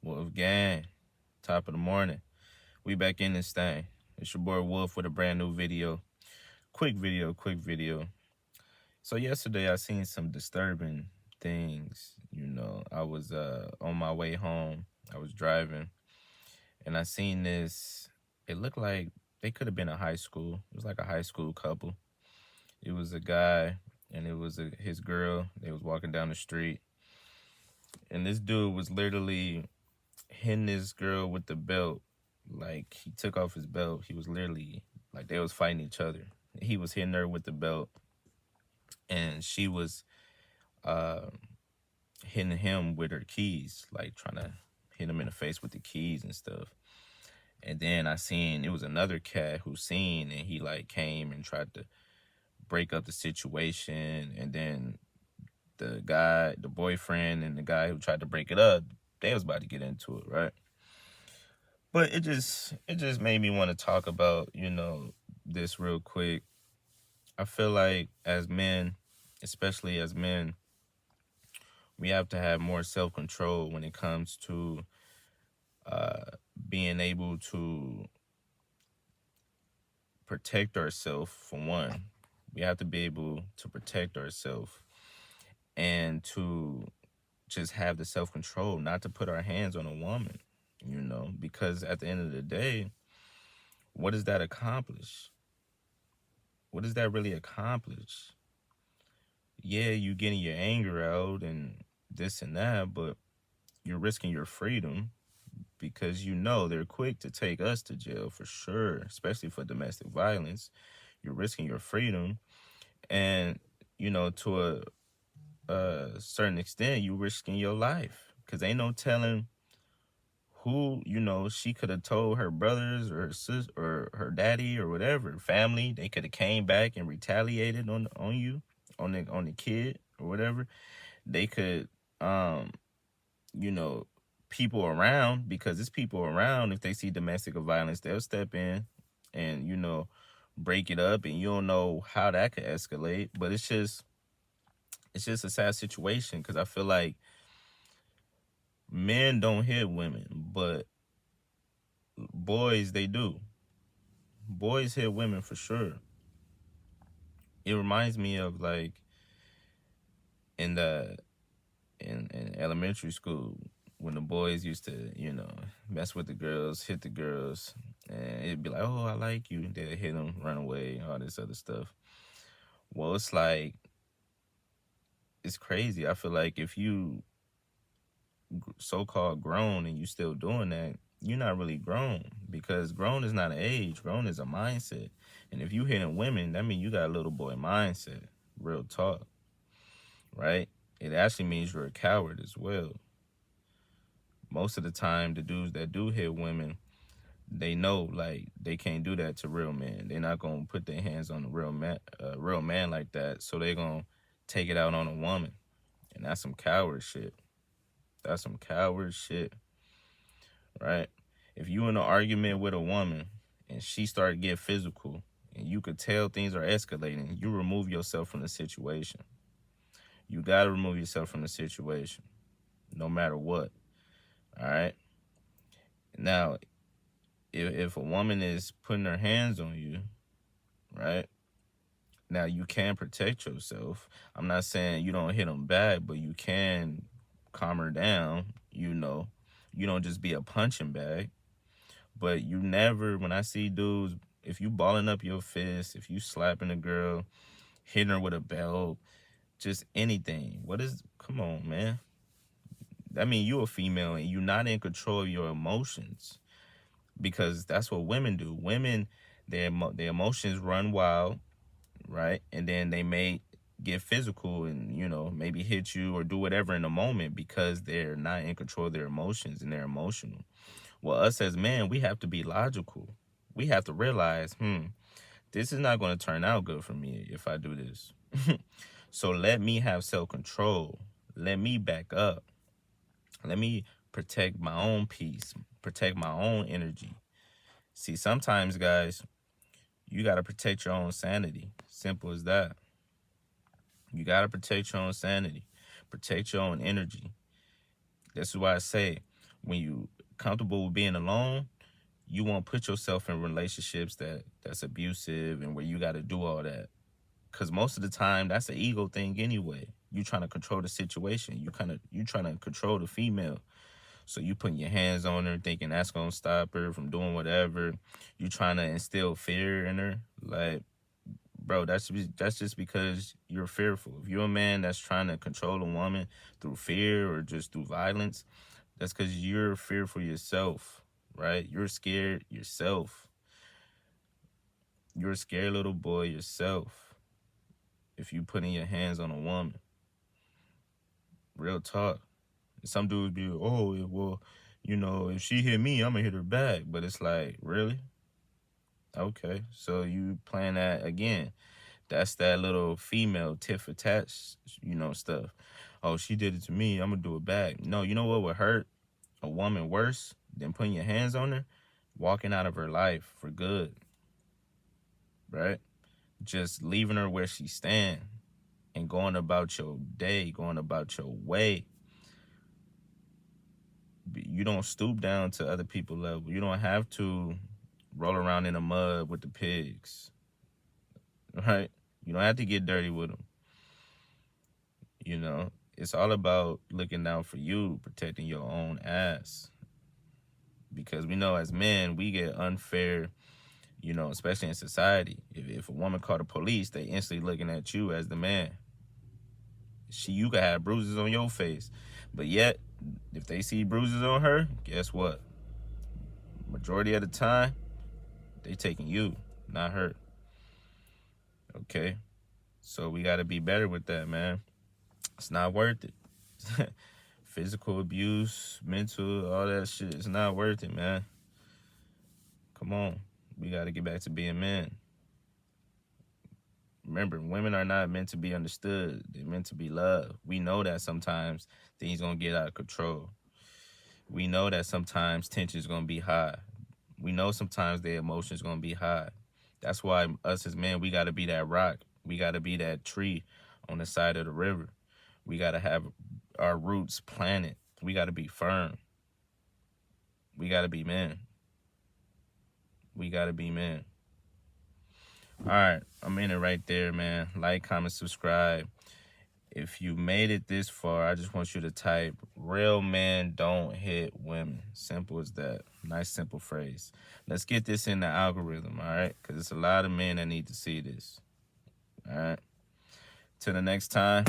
Wolf Gang, top of the morning. We back in this thing. It's your boy Wolf with a brand new video. Quick video. So yesterday I seen some disturbing things. I was on my way home. I was driving and I seen this. It looked like they could have been a high school. It was like a high school couple. It was a guy and it was his girl. They was walking down the street and this dude was literally hitting this girl with the belt. Like he took off his belt. He was literally like they was fighting each other. He was hitting her with the belt, and she was uh, hitting him with her keys, like trying to hit him in the face with the keys and stuff. And then I seen it was another cat who seen, and he like came and tried to break up the situation. And then the boyfriend, and the guy who tried to break it up, they was about to get into it, right? But it just made me want to talk about, this real quick. I feel like as men, especially as men, we have to have more self-control when it comes to uh, being able to protect ourselves. For one, we have to be able to protect ourselves and to just have the self-control not to put our hands on a woman, because at the end of the day, what does that accomplish? What does that really accomplish? Yeah, you getting your anger out and this and that, but you're risking your freedom because they're quick to take us to jail for sure, especially for domestic violence. You're risking your freedom, and to a certain extent, you're risking your life because ain't no telling who she could have told her brothers or her sis or her daddy or whatever family. They could have came back and retaliated on you, on the kid or whatever. They could you know people around, because it's people around. If they see domestic violence, they'll step in and break it up, and you don't know how that could escalate. But it's just a sad situation because I feel like men don't hit women, but boys, they do. Boys hit women for sure. It reminds me of like in the in elementary school when the boys used to, mess with the girls, hit the girls, and it'd be like, "Oh, I like you." They'd hit them, run away, all this other stuff. Well, it's like it's crazy. I feel like if you so-called grown and you still doing that, you're not really grown, because grown is not an age. Grown is a mindset. And if you hitting women, that means you got a little boy mindset. Real talk, right? It actually means you're a coward as well. Most of the time, the dudes that do hit women, they know like they can't do that to real men. They're not gonna put their hands on a real man like that. So they're gonna take it out on a woman, and that's some coward shit. That's some coward shit, right? If you in an argument with a woman and she started to get physical, and you could tell things are escalating, you remove yourself from the situation. You gotta remove yourself from the situation, no matter what. All right. Now, if a woman is putting her hands on you, right? Now you can protect yourself. I'm not saying you don't hit them back, but you can calm her down. You don't just be a punching bag. But you never, when I see dudes, if you balling up your fist, if you slapping a girl, hitting her with a belt, just anything. Come on, man. That means you a female and you're not in control of your emotions, because that's what women do. Women, their emotions run wild, right? And then they may get physical and, maybe hit you or do whatever in the moment because they're not in control of their emotions and they're emotional. Well, us as men, we have to be logical. We have to realize, this is not going to turn out good for me if I do this. So let me have self-control. Let me back up. Let me protect my own peace, protect my own energy. See, sometimes, guys, you got to protect your own sanity. Simple as that. You got to protect your own sanity, protect your own energy. This is why I say When you comfortable with being alone, you won't put yourself in relationships that's abusive and where you got to do all that. Because most of the time, that's an ego thing anyway. You trying to control the situation. You trying to control the female. So you putting your hands on her, thinking that's gonna stop her from doing whatever. You trying to instill fear in her, like, bro. That's just because you're fearful. If you're a man that's trying to control a woman through fear or just through violence, that's because you're fearful yourself, right? You're scared yourself. You're a scared little boy yourself. If you putting your hands on a woman, real talk. Some dudes be, oh, well, if she hit me, I'm gonna hit her back. But it's like, really? Okay, so you playing that again. That's that little female tit for tat, stuff. Oh, she did it to me, I'm gonna do it back. No, you know what would hurt a woman worse than putting your hands on her? Walking out of her life for good, right? Just leaving her where she stand and going about your day, going about your way. You don't stoop down to other people's level. You don't have to roll around in the mud with the pigs, right? You don't have to get dirty with them. It's all about looking out for you, protecting your own ass. Because we know as men, we get unfair, especially in society. If a woman called the police, they instantly looking at you as the man. You could have bruises on your face. But yet, if they see bruises on her, guess what? Majority of the time, they taking you, not her. Okay? So we got to be better with that, man. It's not worth it. Physical abuse, mental, all that shit. It's not worth it, man. Come on. We got to get back to being men. Remember, women are not meant to be understood. They're meant to be loved. We know that sometimes things going to get out of control. We know that sometimes tension is going to be high. We know sometimes their emotions going to be high. That's why us as men, we got to be that rock. We got to be that tree on the side of the river. We got to have our roots planted. We got to be firm. We got to be men. We got to be men. All right, I'm in it right there, man. Like, comment, subscribe. If you made it this far, I just want you to type, real men don't hit women. Simple as that. Nice, simple phrase. Let's get this in the algorithm, all right? Because there's a lot of men that need to see this. All right? Till the next time.